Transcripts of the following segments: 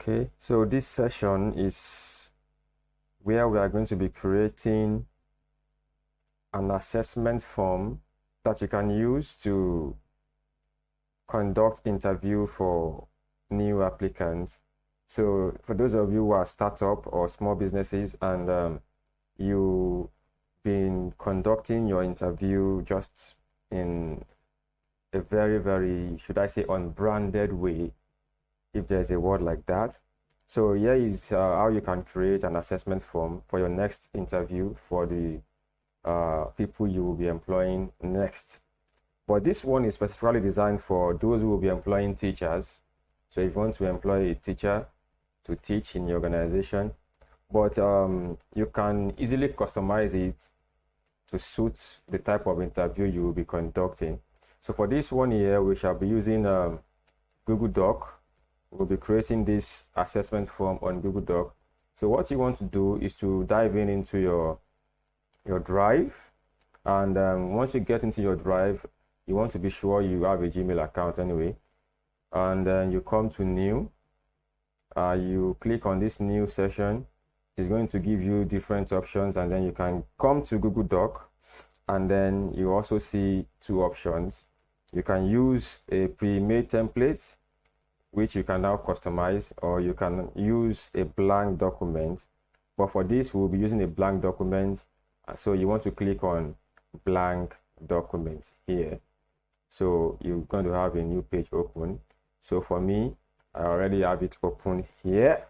Okay, so this session is where we are going to be creating an assessment form that you can use to conduct interview for new applicants. So for those of you who are startup or small businesses and you've been conducting your interview just in a very, should I say, unbranded way, if there's a word like that. So here is how you can create an assessment form for your next interview for the people you will be employing next. But this one is specifically designed for those who will be employing teachers. So if you want to employ a teacher to teach in your organization, but you can easily customize it to suit the type of interview you will be conducting. So for this one here, we shall be using Google Doc. We'll be creating this assessment form on Google Doc. So what you want to do is to dive into your Drive, and once you get into your Drive, you want to be sure you have a Gmail account anyway, and then you come to new. You click on this new session. It's going to give you different options, and then you can come to Google Doc, and then you also see two options. You can use a pre-made template, which you can now customize, or you can use a blank document. But for this, we'll be using a blank document. So you want to click on blank document here. So you're going to have a new page open. So for me, I already have it open here.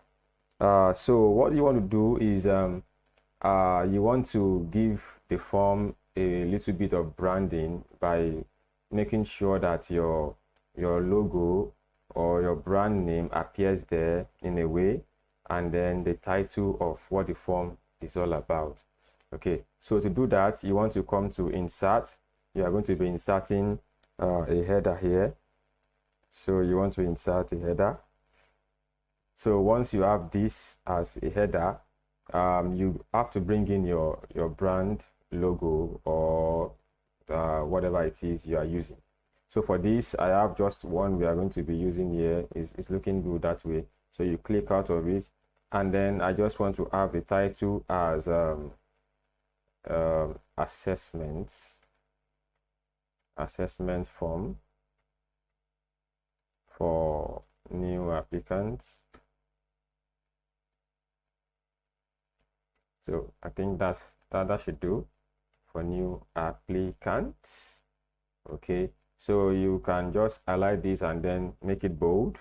So what you want to do is you want to give the form a little bit of branding by making sure that your logo or your brand name appears there in a way, and then the title of what the form is all about. Okay, so to do that, you want to come to insert. You are going to be inserting a header here. So you want to insert a header. So once you have this as a header, you have to bring in your brand logo or whatever it is you are using. So for this, I have just one we are going to be using here. It's looking good that way. So you click out of it, and then I just want to have the title as assessment form for new applicants. So I think that should do for new applicants. Okay. So you can just highlight this and then make it bold.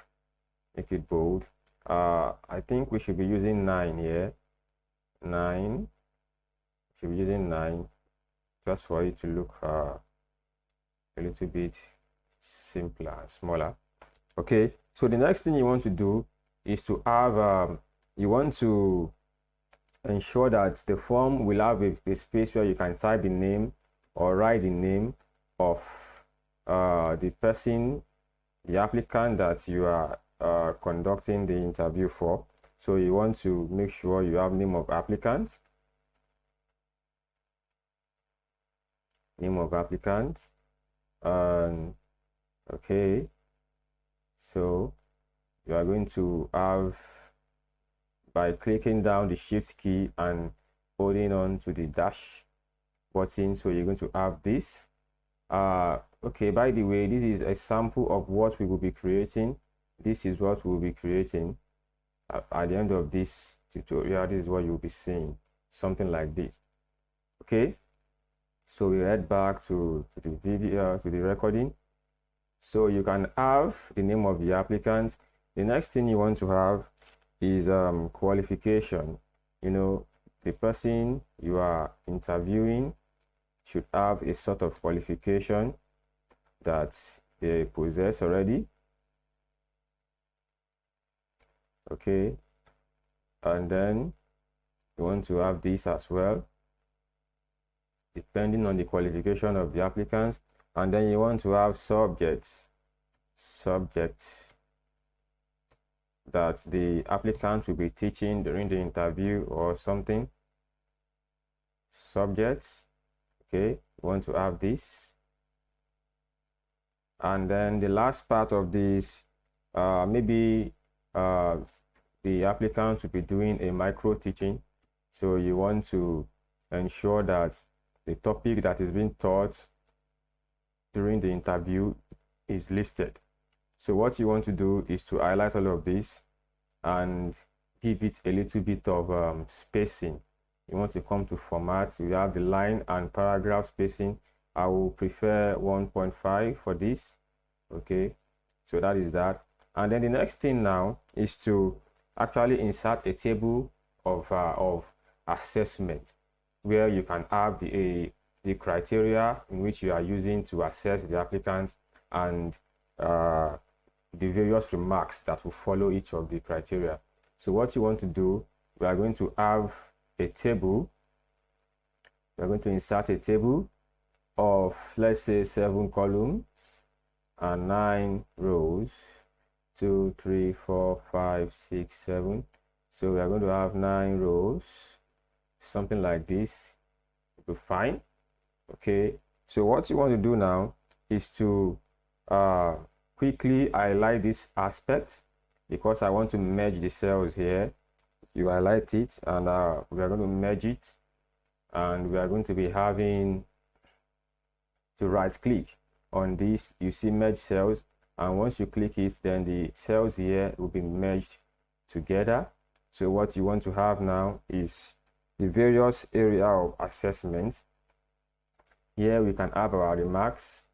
Make it bold. I think we should be using 9 here. 9. Should be using 9 just for it to look a little bit simpler and smaller. Okay. So the next thing you want to do is to have you want to ensure that the form will have a space where you can type the name or write the name of the person, the applicant that you are conducting the interview for. So you want to make sure you have name of applicant, okay, so you are going to have, by clicking down the shift key and holding on to the dash button, so you're going to have this. Okay, by the way, this is a sample of what we will be creating. This is what we will be creating at the end of this tutorial. This is what you'll be seeing, something like this. Okay, so we head back to the video, to the recording. So you can have the name of the applicant. The next thing you want to have is qualification. You know, the person you are interviewing should have a sort of qualification that they possess already. Okay, and then you want to have this as well, depending on the qualification of the applicants. And then you want to have subject that the applicant will be teaching during the interview or something. Subjects. Okay, you want to have this. And then the last part of this, maybe the applicant will be doing a micro teaching. So you want to ensure that the topic that is being taught during the interview is listed. So what you want to do is to highlight all of this and give it a little bit of spacing. You want to come to format. You have the line and paragraph spacing. I will prefer 1.5 for this. Okay, so that is that. And then the next thing now is to actually insert a table of assessment where you can have the criteria in which you are using to assess the applicants and the various remarks that will follow each of the criteria. So what you want to do, we are going to have a table. We are going to insert a table of, let's say, 7 columns and 9 rows. 2, 3, 4, 5, 6, 7. So we are going to have 9 rows, something like this. Will be fine. Okay. So what you want to do now is to quickly highlight this aspect, because I want to merge the cells here. You highlight it, and we are going to merge it, and we are going to be having to right click on this. You see merge cells, and once you click it, then the cells here will be merged together. So what you want to have now is the various area of assessments. Here we can have our remarks,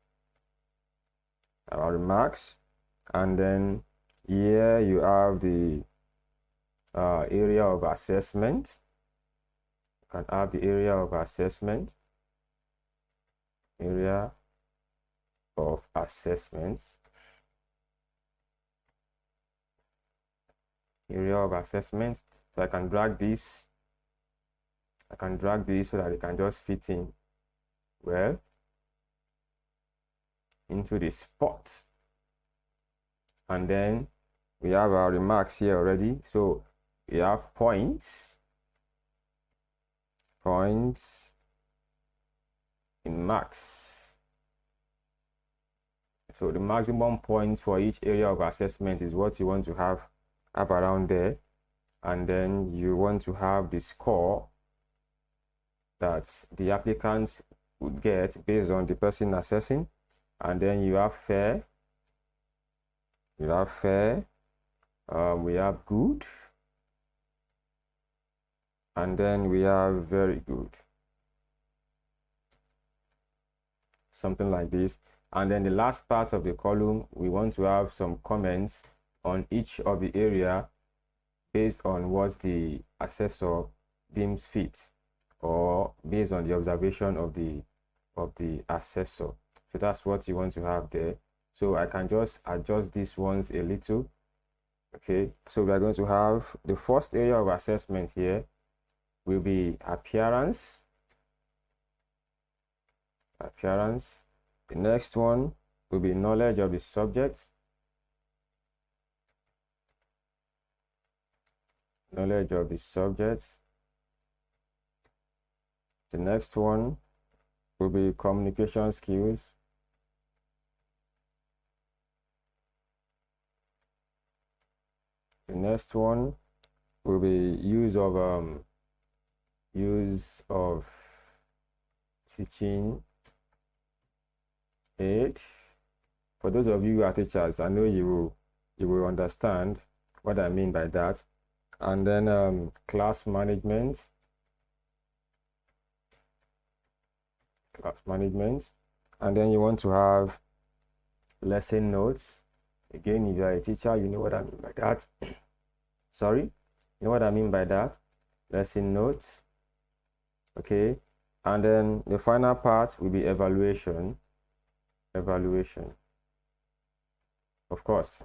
and then here you have the area of assessment. You can have the area of assessment, area of assessments, area of assessments. So I can drag this so that it can just fit in well into the spot. And then we have our remarks here already. So we have points in marks. So the maximum points for each area of assessment is what you want to have around there. And then you want to have the score that the applicants would get based on the person assessing. And then you have fair, we have good, and then we have very good, something like this. And then the last part of the column, we want to have some comments on each of the area based on what the assessor deems fit, or based on the observation of the assessor. So that's what you want to have there. So I can just adjust these ones a little. Okay, so we are going to have the first area of assessment here will be appearance. The next one will be knowledge of the subject. The next one will be communication skills. The next one will be use of teaching aid. For those of you who are teachers, I know you will understand what I mean by that. And then class management. And then you want to have lesson notes. Again, if you are a teacher, you know what I mean by that. Sorry, you know what I mean by that. Lesson notes. Okay, and then the final part will be evaluation. Of course.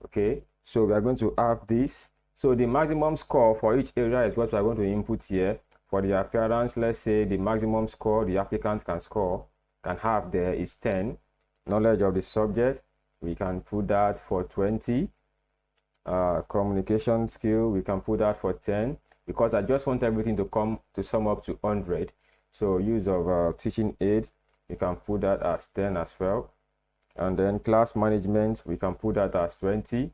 Okay, so we are going to have this. So the maximum score for each area is what we are going to input here. For the appearance, let's say the maximum score the applicant can have there is 10. Knowledge of the subject, we can put that for 20. Communication skill, we can put that for 10, because I just want everything to sum up to 100. So use of teaching aid, we can put that as 10 as well. And then class management, we can put that as 20.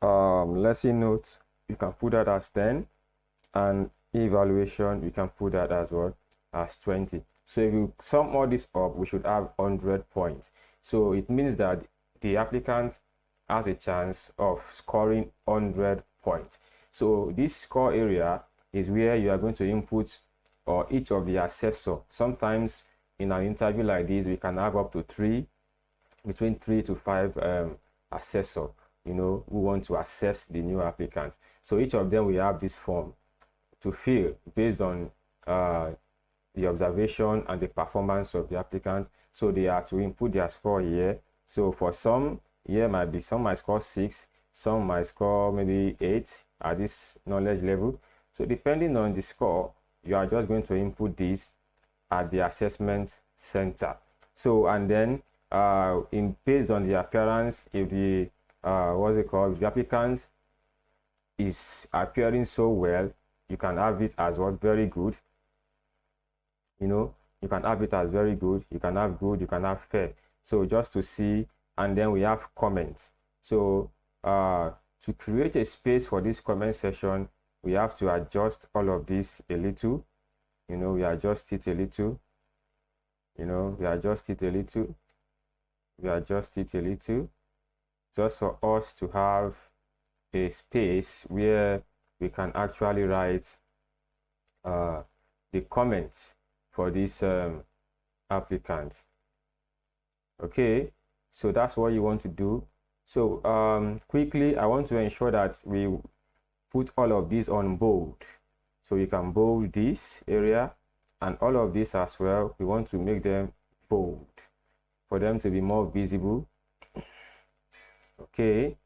lesson note, you can put that as 10, and evaluation, you can put that as what, as 20. So if you sum all this up, we should have 100 points. So it means that the applicant has a chance of scoring 100 points. So this score area is where you are going to input or each of the assessor. Sometimes in an interview like this, we can have up to between 3 to 5 assessor, who want to assess the new applicant. So each of them will have this form to fill based on the observation and the performance of the applicant. So they are to input their score here. So for some, here some might score 6, some might score maybe 8 at this knowledge level. So depending on the score, you are just going to input this at the assessment center. So, and then based on the appearance, if the if the applicant is appearing so well, you can have it as what, very good. You can have it as very good, you can have good, you can have fair. So just to see, and then we have comments. So to create a space for this comment section, we have to adjust all of this a little. We adjust it a little. We adjust it a little. We adjust it a little, just for us to have a space where we can actually write the comments for this applicant. Okay, so that's what you want to do. So quickly, I want to ensure that we put all of these on bold. So you can bold this area and all of this as well. We want to make them bold for them to be more visible. Okay,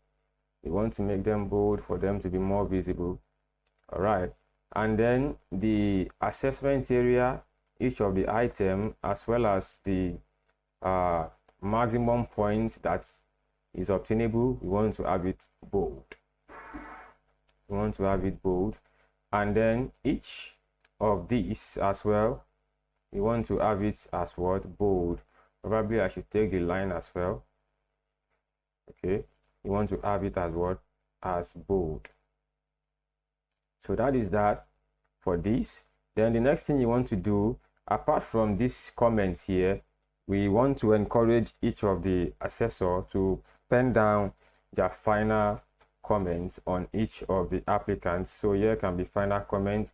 we want to make them bold for them to be more visible. All right, and then the assessment area, each of the item, as well as the maximum points that is obtainable, we want to have it bold. We want to have it bold. And then each of these as well, we want to have it as what, bold. Probably I should take the line as well. Okay, you want to have it as what, as bold. So that is that for this. Then the next thing you want to do, apart from these comments here, we want to encourage each of the assessor to pen down their final comments on each of the applicants. So here can be final comments,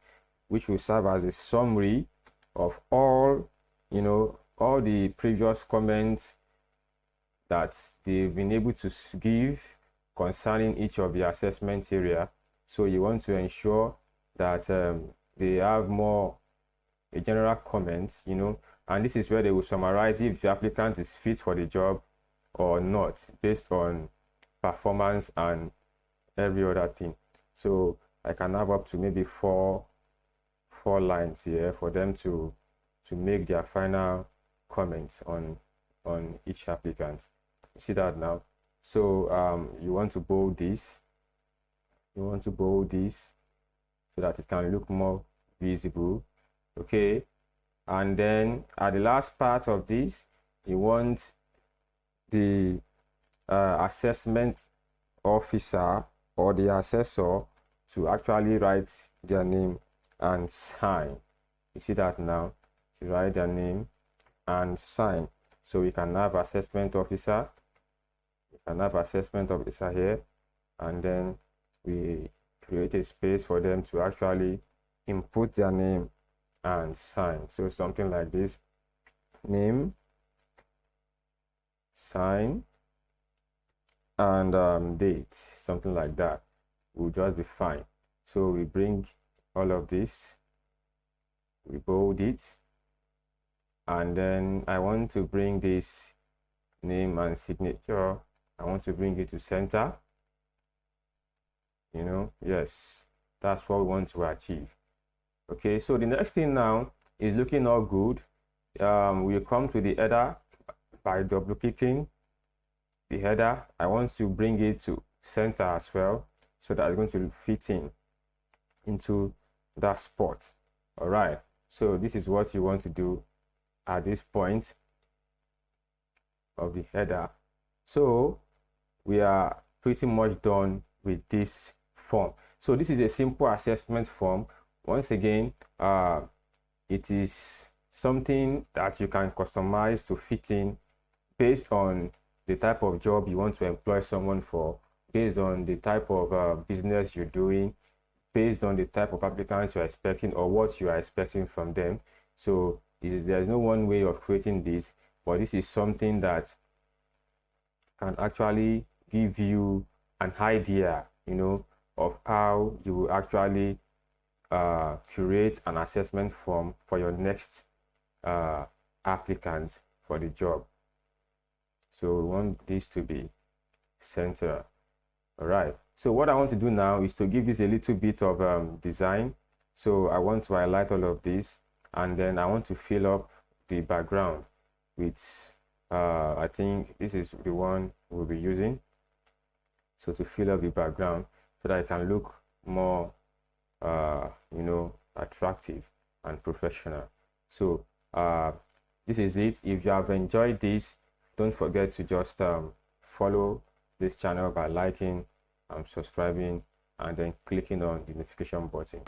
which will serve as a summary of all, all the previous comments that they've been able to give concerning each of the assessment area. So you want to ensure that they have more a general comments, and this is where they will summarize if the applicant is fit for the job or not, based on performance and every other thing. So I can have up to maybe four lines here for them to make their final comments on each applicant. You see that now? So you want to bold this. You want to bold this so that it can look more visible. Okay, and then at the last part of this, you want the assessment officer or the assessor to actually write their name and sign. You see that now? To write their name and sign. So we can have assessment officer. We can have assessment officer here, and then we create a space for them to actually input their name and sign. So something like this: name, sign, and date, something like that will just be fine. So we bring all of this, we bold it, and then I want to bring this name and signature, I want to bring it to center. Yes, that's what we want to achieve. Okay, so the next thing now is looking all good. We'll come to the header by double clicking the header. I want to bring it to center as well, so that it's going to fit into that spot. All right, so this is what you want to do at this point of the header. So we are pretty much done with this form. So this is a simple assessment form. Once again, it is something that you can customize to fit in based on the type of job you want to employ someone for, based on the type of business you're doing, based on the type of applicants you're expecting or what you are expecting from them. So there's no one way of creating this, but this is something that can actually give you an idea, of how you will actually create an assessment form for your next applicant for the job. So we want this to be central. All right. So what I want to do now is to give this a little bit of design. So I want to highlight all of this, and then I want to fill up the background with, I think this is the one we'll be using. So to fill up the background so that it can look more, attractive and professional. So this is it. If you have enjoyed this, don't forget to just follow this channel by liking, subscribing, and then clicking on the notification button.